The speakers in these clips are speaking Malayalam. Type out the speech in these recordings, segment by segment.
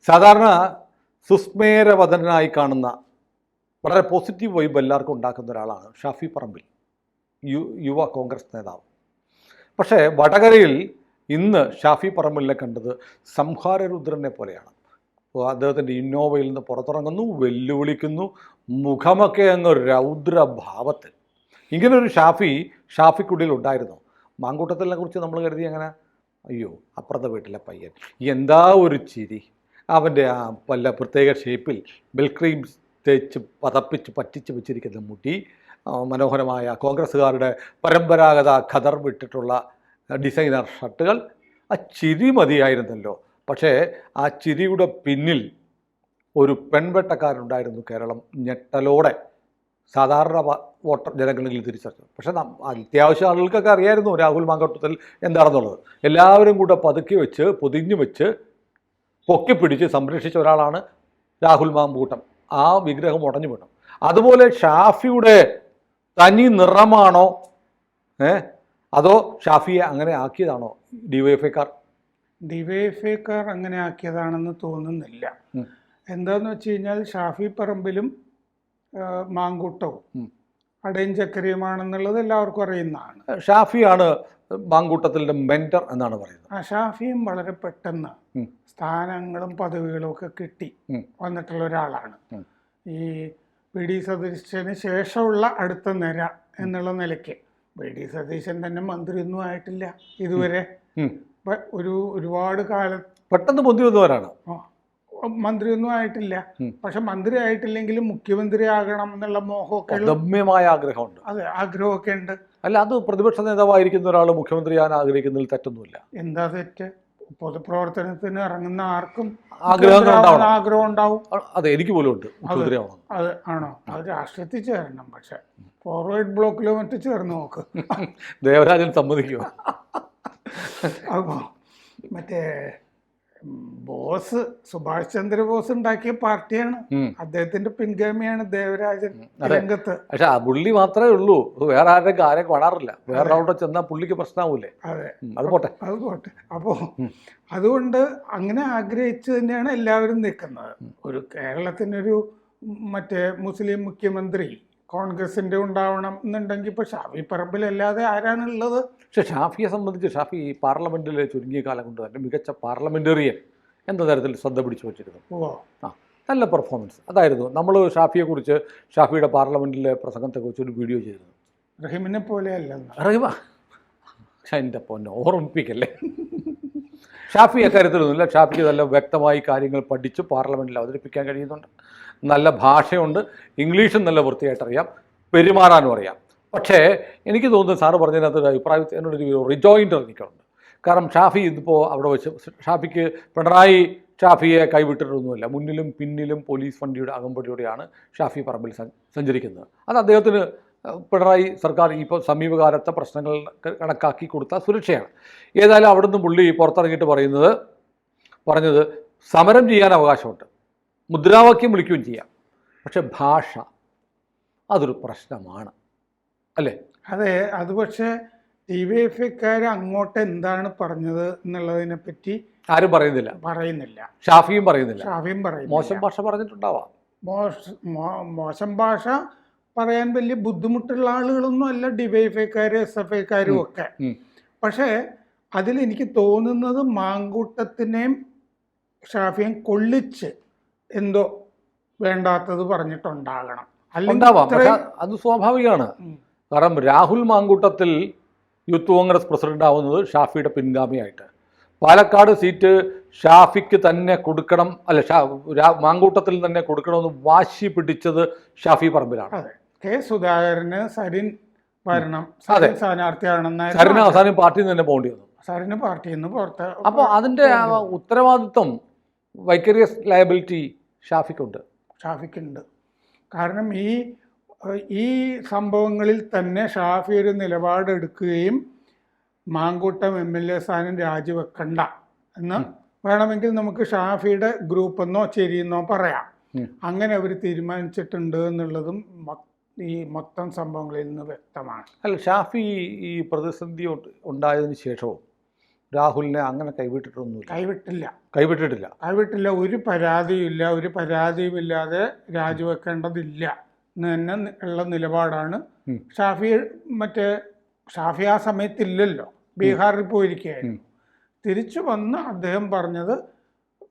സാധാരണ സുസ്മേരവദനായി കാണുന്ന വളരെ പോസിറ്റീവ് വൈബ് എല്ലാവർക്കും ഉണ്ടാക്കുന്ന ഒരാളാണ് ഷാഫി പറമ്പിൽ, യുവ കോൺഗ്രസ് നേതാവ്. പക്ഷേ വടകരയിൽ ഇന്ന് ഷാഫി പറമ്പിലിനെ കണ്ടത് സംഹാരരുദ്രനെ പോലെയാണ്. അദ്ദേഹത്തിൻ്റെ ഇന്നോവയിൽ നിന്ന് പുറത്തിറങ്ങുന്നു, വെല്ലുവിളിക്കുന്നു, മുഖമൊക്കെ അങ്ങ് രൗദ്രഭാവത്തിൽ. ഇങ്ങനൊരു ഷാഫിക്കുള്ളിൽ ഉണ്ടായിരുന്നു. മാങ്കൂട്ടത്തിനെ കുറിച്ച് നമ്മൾ കരുതി അങ്ങനെ, അയ്യോ അപ്പുറത്തെ വീട്ടിലെ പയ്യൻ, എന്താ ഒരു ചിരി, അവൻ്റെ ആ വല്ല പ്രത്യേക ഷേപ്പിൽ ബെൽക്രീം തേച്ച് പറ്റിച്ച് വെച്ചിരിക്കുന്ന മുടി, മനോഹരമായ കോൺഗ്രസ്സുകാരുടെ പരമ്പരാഗത ഖദർ വിട്ടിട്ടുള്ള ഡിസൈനർ ഷർട്ടുകൾ, ആ ചിരി മതിയായിരുന്നല്ലോ. പക്ഷേ ആ ചിരിയുടെ പിന്നിൽ ഒരു പെൺവെട്ടക്കാരുണ്ടായിരുന്നു. കേരളം ഞെട്ടലോടെ സാധാരണ വോട്ടർ ജനങ്ങളിൽ തിരിച്ചറിഞ്ഞു. പക്ഷേ അത്യാവശ്യം ആളുകൾക്കൊക്കെ അറിയായിരുന്നു രാഹുൽ മാങ്കൂട്ടത്തിൽ എന്താണെന്നുള്ളത്. എല്ലാവരും കൂടെ പതുക്കി വെച്ച് പൊതിഞ്ഞു വെച്ച് പൊക്കിപ്പിടിച്ച് സംരക്ഷിച്ച ഒരാളാണ് രാഹുൽ മാങ്കൂട്ടം. ആ വിഗ്രഹം ഉടഞ്ഞു വീണു. അതുപോലെ ഷാഫിയുടെ തനി നിറമാണോ അതോ ഷാഫിയെ അങ്ങനെ ആക്കിയതാണോ ഡിവൈഎഫ്ഐക്കാർ? ഡിവൈഎഫ്ഐക്കാർ അങ്ങനെ ആക്കിയതാണെന്ന് തോന്നുന്നില്ല. എന്താന്ന് വെച്ച് കഴിഞ്ഞാൽ ഷാഫി പറമ്പിലും മാങ്കൂട്ടവും അടയും ചക്കരിയുമാണെന്നുള്ളത് എല്ലാവർക്കും അറിയുന്നതാണ്. ഷാഫിയാണ് മാങ്കൂട്ടത്തിൻ്റെ മെന്റർ എന്നാണ് പറയുന്നത്. ആ ഷാഫിയും വളരെ പെട്ടെന്ന് സ്ഥാനങ്ങളും പദവികളും ഒക്കെ കിട്ടി വന്നിട്ടുള്ള ഒരാളാണ്. ഈ വി ഡി സതീശന് ശേഷമുള്ള അടുത്ത നിര എന്നുള്ള നിലയ്ക്ക് വി ഡി സതീശൻ തന്നെ മന്ത്രിയൊന്നും ആയിട്ടില്ല ഇതുവരെ. ഒരുപാട് കാലം പെട്ടെന്ന് പൊന്തി വന്നവരാണ്. മന്ത്രിയൊന്നും ആയിട്ടില്ല. പക്ഷെ മന്ത്രി ആയിട്ടില്ലെങ്കിലും മുഖ്യമന്ത്രി ആകണം എന്നുള്ള മോഹമൊക്കെ, ഗമ്യമായ ആഗ്രഹമുണ്ട്. അതെ, ആഗ്രഹമൊക്കെ ഉണ്ട്. അല്ല, അത് പ്രതിപക്ഷ നേതാവായിരിക്കുന്ന ഒരാൾ മുഖ്യമന്ത്രി ആകാൻ ആഗ്രഹിക്കുന്നതിൽ തെറ്റൊന്നുമില്ല. എന്താ തെറ്റ്? പൊതുപ്രവർത്തനത്തിന് ഇറങ്ങുന്ന ആർക്കും ആഗ്രഹം ഉണ്ടാവും. അതെ, എനിക്ക് പോലും ഉണ്ട്. അത് ആണോ? അത് രാഷ്ട്രീയത്തിൽ ചേരണം. പക്ഷെ ഫോർവേഡ് ബ്ലോക്കിലോ മറ്റു ചേർന്ന് നോക്ക്. ദേവരാജൻ സമ്മതിക്കുമോ? അപ്പോൾ മറ്റേ ബോസ് സുഭാഷ് ചന്ദ്രബോസ് ഉണ്ടാക്കിയ പാർട്ടിയാണ്. അദ്ദേഹത്തിന്റെ പിൻഗാമിയാണ് ദേവരാജൻ രംഗത്ത്. പക്ഷെ ആ പുള്ളി മാത്രമേ ഉള്ളൂ, വേറെ ആരുടെ കാര്യം കാണാറില്ല. വേറെ അവിടെ ചെന്നാൽ പുള്ളിക്ക് പ്രശ്നമാവൂലേ? അതെ, അത് പോട്ടെ. അപ്പോൾ അതുകൊണ്ട് അങ്ങനെ ആഗ്രഹിച്ച് തന്നെയാണ് എല്ലാവരും നിൽക്കുന്നത്. ഒരു കേരളത്തിനൊരു മറ്റേ മുസ്ലിം മുഖ്യമന്ത്രി കോൺഗ്രസിന്റെ ഉണ്ടാവണം എന്നുണ്ടെങ്കിൽ ഇപ്പൊ ഷാഫി പറമ്പിലല്ലാതെ ആരാണുള്ളത്? പക്ഷെ ഷാഫിയെ സംബന്ധിച്ച് ഷാഫി ഈ പാർലമെന്റിലെ ചുരുങ്ങിയ കാലം കൊണ്ട് തന്നെ മികച്ച പാർലമെന്റേറിയൻ എന്ന തരത്തിൽ ശ്രദ്ധ പിടിച്ചു വച്ചിരുന്നു. നല്ല പെർഫോമൻസ് അതായിരുന്നു. നമ്മൾ ഷാഫിയെക്കുറിച്ച്, ഷാഫിയുടെ പാർലമെന്റിലെ പ്രസംഗത്തെക്കുറിച്ച് ഒരു വീഡിയോ ചെയ്തിരുന്നു. റഹീമിനെ പോലെയല്ല. റഹീമ എൻ്റെ പൊന്നെ, ഓർമ്മിപ്പിക്കല്ലേ. ഷാഫി അക്കാര്യത്തിലൊന്നുമില്ല. ഷാഫിക്ക് നല്ല വ്യക്തമായി കാര്യങ്ങൾ പഠിച്ച് പാർലമെന്റിൽ അവതരിപ്പിക്കാൻ കഴിയുന്നുണ്ട്. നല്ല ഭാഷയുണ്ട്, ഇംഗ്ലീഷും നല്ല വൃത്തിയായിട്ട് അറിയാം, പെരുമാറാനും അറിയാം. പക്ഷേ എനിക്ക് തോന്നുന്നത് സാറ് പറഞ്ഞതിനകത്തൊരു അഭിപ്രായത്തിൽ എന്നോടൊരു റിജോയിൻ്റർ എനിക്കുണ്ട്. കാരണം ഷാഫി ഇതിപ്പോൾ അവിടെ വെച്ച് ഷാഫിക്ക് പിണറായി ഷാഫിയെ കൈവിട്ടിട്ടൊന്നുമില്ല. മുന്നിലും പിന്നിലും പോലീസ് വണ്ടിയുടെ അകമ്പടിയോടെയാണ് ഷാഫി പറമ്പിൽ സഞ്ചരിക്കുന്നത്. അത് അദ്ദേഹത്തിന് പിണറായി സർക്കാർ ഇപ്പോൾ സമീപകാലത്തെ പ്രശ്നങ്ങൾ കണക്കാക്കി കൊടുത്ത സുരക്ഷയാണ്. ഏതായാലും അവിടെ നിന്ന് പുള്ളി പുറത്തിറങ്ങിയിട്ട് പറഞ്ഞത് സമരം ചെയ്യാൻ അവകാശമുണ്ട്, മുദ്രാവാക്യം വിളിക്കുകയും ചെയ്യാം, പക്ഷെ ഭാഷ അതൊരു പ്രശ്നമാണ്, അല്ലേ? അതെ, അത് പക്ഷേ ഡിവൈഎഫ്ഐക്കാർ അങ്ങോട്ട് എന്താണ് പറഞ്ഞത് എന്നുള്ളതിനെ പറ്റി ആരും പറയുന്നില്ല. ഷാഫിയും പറയുന്നില്ല. മോശം ഭാഷ പറഞ്ഞിട്ടുണ്ടാവാം. മോശം ഭാഷ പറയാൻ വലിയ ബുദ്ധിമുട്ടുള്ള ആളുകളൊന്നും അല്ല ഡിവൈഎഫ്ഐക്കാരും SFIക്കാരും ഒക്കെ. പക്ഷേ അതിലെനിക്ക് തോന്നുന്നത് മാങ്കൂട്ടത്തിനെയും ഷാഫിയും കൊള്ളിച്ച് എന്തോ വേണ്ടാത്തത് പറഞ്ഞിട്ടുണ്ടാകണം. അത് സ്വാഭാവികമാണ്. കാരണം രാഹുൽ മാങ്കൂട്ടത്തിൽ യൂത്ത് കോൺഗ്രസ് പ്രസിഡന്റ് ആവുന്നത് ഷാഫിയുടെ പിൻഗാമിയായിട്ട്. പാലക്കാട് സീറ്റ് ഷാഫിക്ക് തന്നെ കൊടുക്കണം, അല്ല മാങ്കൂട്ടത്തിൽ തന്നെ കൊടുക്കണമെന്ന് വാശി പിടിച്ചത് ഷാഫി പറമ്പിലാണ്. കെ സുധാകരന് സരിൻ വരണം, സ്ഥാനാർത്ഥിയാണെന്ന് സരിന് അവസാനം പാർട്ടിയിൽ നിന്ന് തന്നെ പോകേണ്ടി വന്നു. സരിന് പാർട്ടിയിൽ നിന്ന് പുറത്ത്. അപ്പോൾ അതിൻ്റെ ഉത്തരവാദിത്വം, വൈക്കറിയസ് ലയബിലിറ്റി ഷാഫിക്കുണ്ട്. കാരണം ഈ സംഭവങ്ങളിൽ തന്നെ ഷാഫി ഒരു നിലപാടെടുക്കുകയും മാങ്കൂട്ടം MLA സ്ഥാനം രാജിവെക്കണ്ട എന്ന് വേണമെങ്കിൽ നമുക്ക് ഷാഫിയുടെ ഗ്രൂപ്പെന്നോ ശരിയെന്നോ പറയാം. അങ്ങനെ അവർ തീരുമാനിച്ചിട്ടുണ്ട് എന്നുള്ളതും ഈ മൊത്തം സംഭവങ്ങളിൽ നിന്ന് വ്യക്തമാണ്. അല്ല, ഷാഫി ഈ പ്രതിസന്ധി ഉണ്ടായതിനു ശേഷവും രാഹുലിനെ അങ്ങനെ കൈവിട്ടിട്ടൊന്നുമില്ല. കൈവിട്ടില്ല. ഒരു പരാതിയില്ല, ഒരു പരാതിയുമില്ലാതെ രാജിവെക്കേണ്ടതില്ല എന്ന് തന്നെ ഉള്ള നിലപാടാണ് ഷാഫി. ഷാഫി ആ സമയത്തില്ലല്ലോ, ബീഹാറിൽ പോയിരിക്കുകയായിരുന്നു. തിരിച്ചു വന്ന് അദ്ദേഹം പറഞ്ഞത്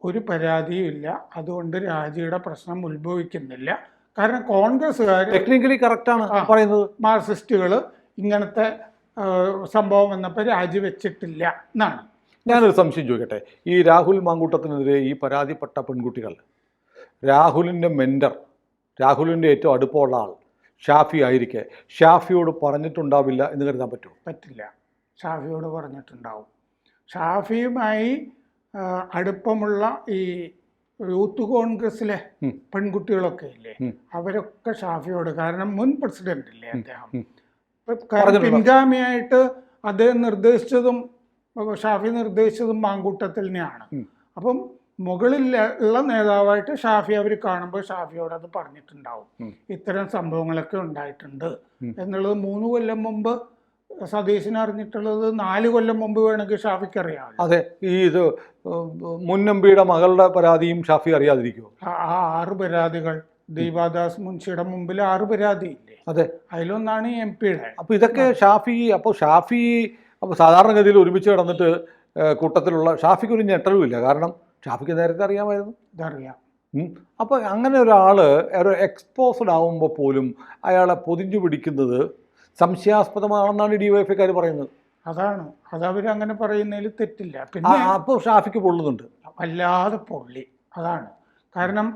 ഒരു പരാതിയും ഇല്ല, അതുകൊണ്ട് രാജിയുടെ പ്രശ്നം ഉത്ഭവിക്കുന്നില്ല. കാരണം കോൺഗ്രസ്സുകാർ ടെക്നിക്കലി കറക്റ്റാണ് പറയുന്നത്. മാർക്സിസ്റ്റുകൾ ഇങ്ങനത്തെ സംഭവം വന്നപ്പോൾ രാജിവെച്ചിട്ടില്ല എന്നാണ്. ഞാനൊരു സംശയം ചോദിക്കട്ടെ. ഈ രാഹുൽ മാങ്കൂട്ടത്തിനെതിരെ ഈ പരാതിപ്പെട്ട പെൺകുട്ടികൾ, രാഹുലിൻ്റെ മെൻറ്റർ, രാഹുലിൻ്റെ ഏറ്റവും അടുപ്പമുള്ള ആൾ ഷാഫി ആയിരിക്കെ ഷാഫിയോട് പറഞ്ഞിട്ടുണ്ടാവില്ല എന്ന് കരുതാൻ പറ്റുമോ? പറ്റില്ല. ഷാഫിയോട് പറഞ്ഞിട്ടുണ്ടാവും. ഷാഫിയുമായി അടുപ്പമുള്ള ഈ യൂത്ത് കോൺഗ്രസിലെ പെൺകുട്ടികളൊക്കെ ഇല്ലേ, അവരൊക്കെ ഷാഫിയോട്, കാരണം മുൻ പ്രസിഡന്റ് ഇല്ലേ അദ്ദേഹം, പിൻഗാമിയായിട്ട് അദ്ദേഹം നിർദ്ദേശിച്ചതും ഷാഫി നിർദ്ദേശിച്ചതും മാങ്കൂട്ടത്തിനെയാണ്. അപ്പം മുകളിൽ ഉള്ള നേതാവായിട്ട് ഷാഫി അവർ കാണുമ്പോൾ ഷാഫിയോട് അത് പറഞ്ഞിട്ടുണ്ടാവും, ഇത്തരം സംഭവങ്ങളൊക്കെ ഉണ്ടായിട്ടുണ്ട് എന്നുള്ളത്. 3 കൊല്ലം മുമ്പ് സതീശന് അറിഞ്ഞിട്ടുള്ളത് 4 കൊല്ലം മുമ്പ് വേണമെങ്കിൽ ഷാഫിക്ക് അറിയാം. അതെ, ഈ ഇത് മുൻ എംപിയുടെ മകളുടെ പരാതിയും ഷാഫി അറിയാതിരിക്കുമോ? ആ 6 പരാതികൾ, ദീപാദാസ് മുൻഷിയുടെ മുമ്പിൽ 6 പരാതിയില്ലേ? അതെ, അതിലൊന്നാണ് MP-യുടെ. അപ്പോൾ ഇതൊക്കെ ഷാഫി അപ്പോൾ സാധാരണഗതിയിൽ ഒരുമിച്ച് കിടന്നിട്ട് കൂട്ടത്തിലുള്ള ഷാഫിക്ക് ഒരു ഞെട്ടലുമില്ല. കാരണം ഷാഫിക്ക് നേരത്തെ അറിയാമായിരുന്നു. ഇതറിയാം. അപ്പോൾ അങ്ങനെ ഒരാൾ ഒരു എക്സ്പോസ്ഡ് ആവുമ്പോൾ പോലും അയാളെ പൊതിഞ്ഞു പിടിക്കുന്നത് സംശയാസ്പദമാണെന്നാണ് DYFക്കാർ പറയുന്നത്. അതാണ്, അതവരങ്ങനെ പറയുന്നതിൽ തെറ്റില്ല. പിന്നെ അപ്പോൾ ഷാഫിക്ക് പൊള്ളുന്നുണ്ട്, വല്ലാതെ പൊള്ളി. അതാണ് കാരണം,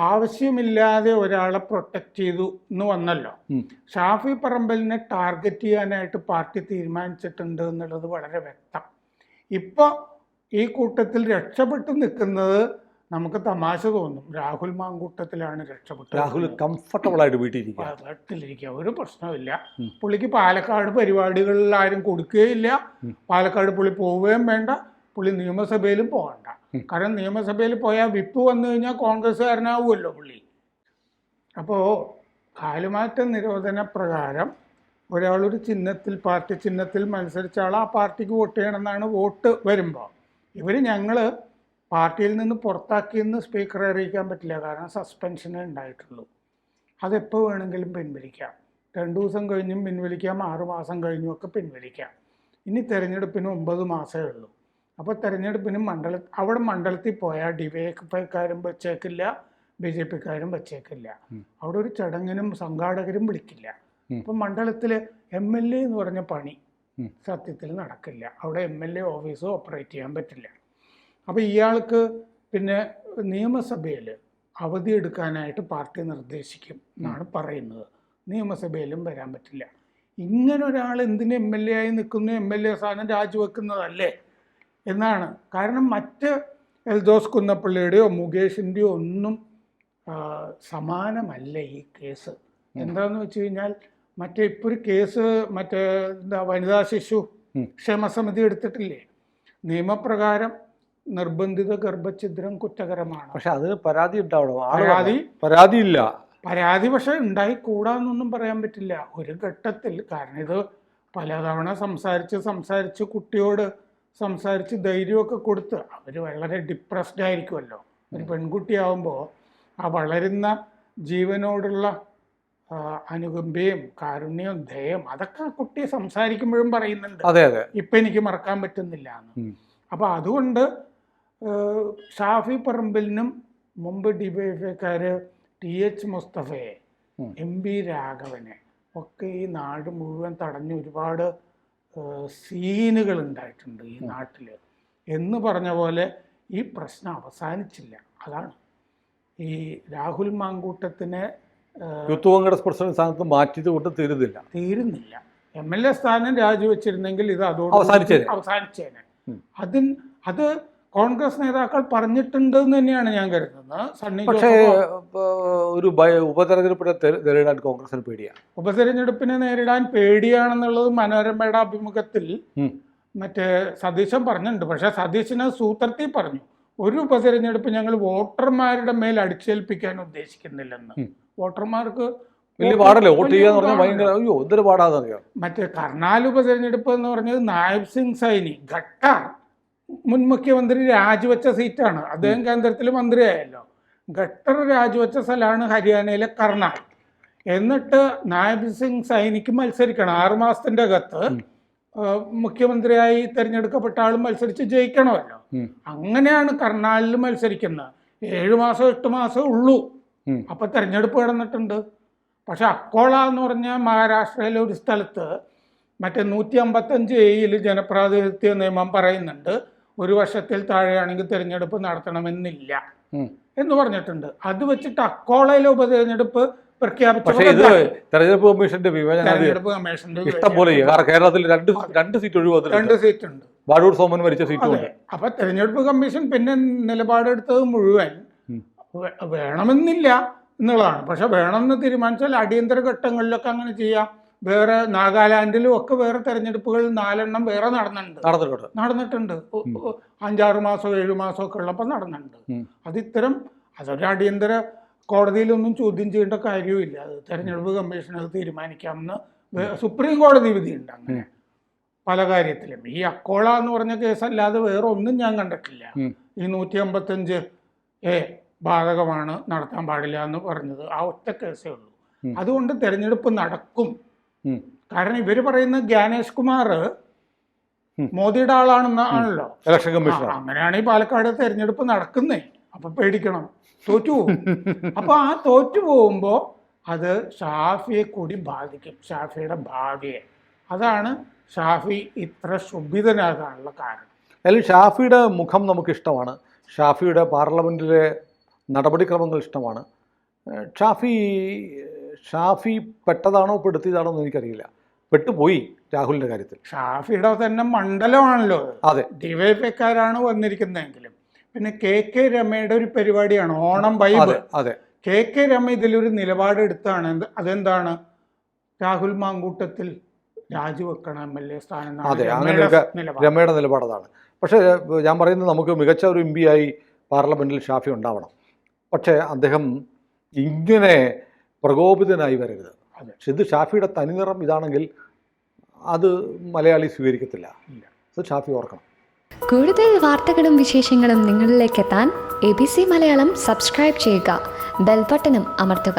ആവശ്യമില്ലാതെ ഒരാളെ പ്രൊട്ടക്റ്റ് ചെയ്തു എന്ന് വന്നല്ലോ. ഷാഫി പറമ്പലിനെ ടാർഗറ്റ് ചെയ്യാനായിട്ട് പാർട്ടി തീരുമാനിച്ചിട്ടുണ്ട് എന്നുള്ളത് വളരെ വ്യക്തം. ഇപ്പോൾ ഈ കൂട്ടത്തിൽ രക്ഷപ്പെട്ടു നിൽക്കുന്നത് നമുക്ക് തമാശ തോന്നും, രാഹുൽ മാങ്കൂട്ടത്തിലാണ് രക്ഷപ്പെട്ടത്. രാഹുൽ കംഫർട്ടബിൾ ആയിട്ട് വീട്ടിലിരിക്കുക, ഒരു പ്രശ്നമില്ല. പുള്ളിക്ക് പാലക്കാട് പരിപാടികളിൽ ആരും കൊടുക്കുകയില്ല, പാലക്കാട് പുള്ളി പോവുകയും വേണ്ട, പുള്ളി നിയമസഭയിലും പോകണ്ട. കാരണം നിയമസഭയിൽ പോയാൽ വിപ്പ് വന്നു കഴിഞ്ഞാൽ കോൺഗ്രസ്സുകാരനാവുമല്ലോ പുള്ളി. അപ്പോൾ കാലുമാറ്റ നിരോധന പ്രകാരം ഒരാളൊരു ചിഹ്നത്തിൽ, പാർട്ടി ചിഹ്നത്തിൽ മത്സരിച്ച ആൾ ആ പാർട്ടിക്ക് വോട്ട് ചെയ്യണമെന്നാണ് വോട്ട് വരുമ്പോൾ. ഞങ്ങൾ പാർട്ടിയിൽ നിന്ന് പുറത്താക്കിയെന്ന് സ്പീക്കറെ അറിയിക്കാൻ പറ്റില്ല, കാരണം സസ്പെൻഷനേ ഉണ്ടായിട്ടുള്ളൂ. അതെപ്പോൾ വേണമെങ്കിലും പിൻവലിക്കാം. 2 ദിവസം കഴിഞ്ഞും പിൻവലിക്കാം, 6 മാസം കഴിഞ്ഞും ഒക്കെ പിൻവലിക്കാം. ഇനി തെരഞ്ഞെടുപ്പിന് 9 മാസമേ ഉള്ളൂ. അപ്പോൾ തെരഞ്ഞെടുപ്പിന് അവിടെ മണ്ഡലത്തിൽ പോയാൽ DYFക്കാരും വെച്ചേക്കില്ല, BJPക്കാരും വെച്ചേക്കില്ല. അവിടെ ഒരു ചടങ്ങിനും സംഘാടകരും വിളിക്കില്ല. അപ്പം മണ്ഡലത്തിൽ MLA എന്ന് പറഞ്ഞ പണി സത്യത്തിൽ നടക്കില്ല. അവിടെ MLA ഓഫീസ് ഓപ്പറേറ്റ് ചെയ്യാൻ പറ്റില്ല. അപ്പോൾ ഇയാൾക്ക് പിന്നെ നിയമസഭയിൽ അവധി എടുക്കാനായിട്ട് പാർട്ടി നിർദ്ദേശിക്കും എന്നാണ് പറയുന്നത്. നിയമസഭയിലും വരാൻ പറ്റില്ല. ഇങ്ങനെ ഒരാൾ എന്തിന് MLA ആയി നിൽക്കുന്നു? MLA സ്ഥാനം രാജിവെക്കുന്നതല്ലേ എന്നാണ്. കാരണം മറ്റ് എൽദോസ് കുന്നപ്പള്ളിയുടെയോ മുകേഷിൻ്റെയോ ഒന്നും സമാനമല്ല ഈ കേസ്. എന്താണെന്ന് വെച്ച് കഴിഞ്ഞാൽ, ഇപ്പോൾ ഒരു കേസ് വനിതാ ശിശു ക്ഷേമസമിതി എടുത്തിട്ടില്ലേ? നിയമപ്രകാരം നിർബന്ധിത ഗർഭഛിദ്രം കുറ്റകരമാണ്. പക്ഷെ അതിന് പരാതി ഉണ്ടാവണം. പരാതി പക്ഷെ ഉണ്ടായിക്കൂടാന്നൊന്നും പറയാൻ പറ്റില്ല ഒരു ഘട്ടത്തിൽ. കാരണം ഇത് പലതവണ സംസാരിച്ച് കുട്ടിയോട് സംസാരിച്ച് ധൈര്യമൊക്കെ കൊടുത്ത് അവർ വളരെ ഡിപ്രസ്ഡ് ആയിരിക്കുമല്ലോ. ഒരു പെൺകുട്ടിയാവുമ്പോൾ ആ വളരുന്ന ജീവനോടുള്ള അനുകമ്പയും കാരുണ്യവും ദയയും അതൊക്കെ ആ കുട്ടി സംസാരിക്കുമ്പോഴും പറയുന്നുണ്ട്. ഇപ്പം എനിക്ക് മറക്കാൻ പറ്റുന്നില്ല എന്ന്. അപ്പോൾ അതുകൊണ്ട് ഷാഫി പറമ്പിലിനും മുമ്പ് DYFക്കാർ TH മുസ്തഫയെ, MP രാഘവനെ ഒക്കെ ഈ നാട് മുഴുവൻ തടഞ്ഞ് ഒരുപാട് സീനുകൾ ഉണ്ടായിട്ടുണ്ട് ഈ നാട്ടിൽ എന്ന് പറഞ്ഞ പോലെ ഈ പ്രശ്നം അവസാനിച്ചില്ല. അതാണ് ഈ രാഹുൽ മാങ്കൂട്ടത്തിനെ യൂത്ത് കോൺഗ്രസ് പ്രസിഡന്റ് സ്ഥാനത്ത് മാറ്റിയത് കൊണ്ട് തീരുന്നില്ല. MLA സ്ഥാനം രാജിവെച്ചിരുന്നെങ്കിൽ ഇത് അതോടെ അവസാനിച്ചേനെ. അത് കോൺഗ്രസ് നേതാക്കൾ പറഞ്ഞിട്ടുണ്ട് എന്ന് തന്നെയാണ് ഞാൻ കരുതുന്നത്. പക്ഷേ ഒരു ഉപതെരഞ്ഞെടുപ്പിനെ നേരിടാൻ കോൺഗ്രസിന് പേടിയാണ്. ഉപതെരഞ്ഞെടുപ്പിനെ നേരിടാൻ പേടിയാണെന്നുള്ളത് മനോരമയുടെ അഭിമുഖത്തിൽ സതീശൻ പറഞ്ഞിട്ടുണ്ട്. പക്ഷെ സതീശന് സൂത്രത്തിൽ പറഞ്ഞു, ഒരു ഉപതെരഞ്ഞെടുപ്പ് ഞങ്ങൾ വോട്ടർമാരുടെ മേൽ അടിച്ചേൽപ്പിക്കാൻ ഉദ്ദേശിക്കുന്നില്ലെന്ന്. വോട്ടർമാർക്ക് വലിയ പാടല്ലേ വോട്ട് ചെയ്യാന്ന് പറഞ്ഞാൽ? ഭയങ്കര എന്തൊരു പാടാന്നറിയാം. കർണാൽ ഉപതെരഞ്ഞെടുപ്പ് എന്ന് പറഞ്ഞത് നായബ് സിംഗ് സൈനി ഘട്ടാർ മുൻ മുഖ്യമന്ത്രി രാജിവെച്ച സീറ്റാണ്. അദ്ദേഹം കേന്ദ്രത്തിൽ മന്ത്രിയായല്ലോ. ഖട്ടർ രാജിവെച്ച സ്ഥലമാണ് ഹരിയാനയിലെ കർണാൽ. എന്നിട്ട് നായബ് സിംഗ് സൈനിക്ക് മത്സരിക്കണം. 6 മാസത്തിന്റെ അകത്ത് മുഖ്യമന്ത്രിയായി തിരഞ്ഞെടുക്കപ്പെട്ട ആളും മത്സരിച്ച് ജയിക്കണമല്ലോ. അങ്ങനെയാണ് കർണാലിൽ മത്സരിക്കുന്നത്. 7 മാസം 8 മാസം ഉള്ളൂ. അപ്പൊ തെരഞ്ഞെടുപ്പ് കിടന്നിട്ടുണ്ട്. പക്ഷെ അക്കോള എന്ന് പറഞ്ഞ മഹാരാഷ്ട്രയിലെ ഒരു സ്ഥലത്ത് മറ്റേ 155A ജനപ്രാതിനിധ്യ നിയമം പറയുന്നുണ്ട് 1 വർഷത്തിൽ താഴെയാണെങ്കിൽ തിരഞ്ഞെടുപ്പ് നടത്തണമെന്നില്ല എന്ന് പറഞ്ഞിട്ടുണ്ട്. അത് വെച്ചിട്ട് അക്കോളയിലെ ഉപതെരഞ്ഞെടുപ്പ് പ്രഖ്യാപിച്ചു. തെരഞ്ഞെടുപ്പ് കമ്മീഷന്റെ ഇഷ്ടം പോലെ കേരളത്തിൽ 2 സീറ്റ് ഒഴിവാക്കി 2 സീറ്റ് ഉണ്ട്. ബാഡൂർ സോമൻ മരിച്ച സീറ്റുണ്ട്. അപ്പൊ തെരഞ്ഞെടുപ്പ് കമ്മീഷൻ പിന്നെ നിലപാടെടുത്തത് മുഴുവൻ വേണമെന്നില്ല എന്നുള്ളതാണ്. പക്ഷെ വേണമെന്ന് തീരുമാനിച്ചാൽ അടിയന്തര ഘട്ടങ്ങളിലൊക്കെ അങ്ങനെ ചെയ്യാം. വേറെ നാഗാലാൻഡിലും ഒക്കെ വേറെ തെരഞ്ഞെടുപ്പുകൾ 4 എണ്ണം വേറെ നടന്നിട്ടുണ്ട്. 5-6 മാസം 7 മാസം ഒക്കെ ഉള്ളപ്പോൾ നടന്നിട്ടുണ്ട്. അതൊരു അടിയന്തര കോടതിയിലൊന്നും ചോദ്യം ചെയ്യേണ്ട കാര്യവുമില്ല. അത് തെരഞ്ഞെടുപ്പ് കമ്മീഷൻ അത് തീരുമാനിക്കാമെന്ന് സുപ്രീം കോടതി വിധിയുണ്ട് അങ്ങനെ പല കാര്യത്തിലും. ഈ അക്കോള എന്ന് പറഞ്ഞ കേസല്ലാതെ വേറെ ഒന്നും ഞാൻ കണ്ടിട്ടില്ല. ഈ 155A ബാധകമാണ്, നടത്താൻ പാടില്ല എന്ന് പറഞ്ഞത് ആ ഒറ്റ കേസേ ഉള്ളൂ. അതുകൊണ്ട് തെരഞ്ഞെടുപ്പ് നടക്കും. കാരണം ഇവര് പറയുന്ന ജ്ഞാനേഷ് കുമാർ മോദിയുടെ ആളാണെന്നാണല്ലോ ഇലക്ഷൻ കമ്മീഷൻ. അങ്ങനെയാണ് ഈ പാലക്കാട് തെരഞ്ഞെടുപ്പ് നടക്കുന്നേ. അപ്പൊ പേടിക്കണം, തോറ്റുപോകും. അപ്പൊ ആ തോറ്റുപോകുമ്പോ അത് ഷാഫിയെ കൂടി ബാധിക്കും, ഷാഫിയുടെ ഭാവിയെ. അതാണ് ഷാഫി ഇത്ര ശുഭിതനാകാനുള്ള കാരണം. അതിൽ ഷാഫിയുടെ മുഖം നമുക്ക് ഇഷ്ടമാണ്. ഷാഫിയുടെ പാർലമെന്റിലെ നടപടിക്രമങ്ങൾ ഇഷ്ടമാണ്. ഷാഫി പെട്ടതാണോ പെടുത്തിയതാണോ എന്ന് എനിക്കറിയില്ല. പെട്ടുപോയി രാഹുലിന്റെ കാര്യത്തിൽ. ഷാഫിയുടെ തന്നെ മണ്ഡലമാണല്ലോ. അതെ, ഡിവൈഎഫ്ഐക്കാരാണ് വന്നിരിക്കുന്നതെങ്കിലും. പിന്നെ കെ രമയുടെ ഒരു പരിപാടിയാണ് ഓണം വൈബ്. അതെ, കെ രമ ഇതിലൊരു നിലപാടെടുത്താണ്. അതെന്താണ്? രാഹുൽ മാങ്കൂട്ടത്തിൽ രാജിവെക്കണം MLA സ്ഥാനം. അതെ, അങ്ങനെയൊക്കെ രമയുടെ നിലപാട് അതാണ്. പക്ഷേ ഞാൻ പറയുന്നത് നമുക്ക് മികച്ച ഒരു MP ആയി പാർലമെന്റിൽ ഷാഫി ഉണ്ടാവണം. പക്ഷേ അദ്ദേഹം ഇങ്ങനെ പ്രകോപിതനായി വരരുത്. പക്ഷെ ഇത് ഷാഫിയുടെ തനിനിറം ഇതാണെങ്കിൽ അത് മലയാളി സ്വീകരിക്കത്തില്ല. അത് ഷാഫി ഓർക്കണം. കൂടുതൽ വാർത്തകളും വിശേഷങ്ങളും നിങ്ങളിലേക്ക് എത്താൻ ABC മലയാളം സബ്സ്ക്രൈബ് ചെയ്യുക, ബെൽബട്ടനും അമർത്തുക.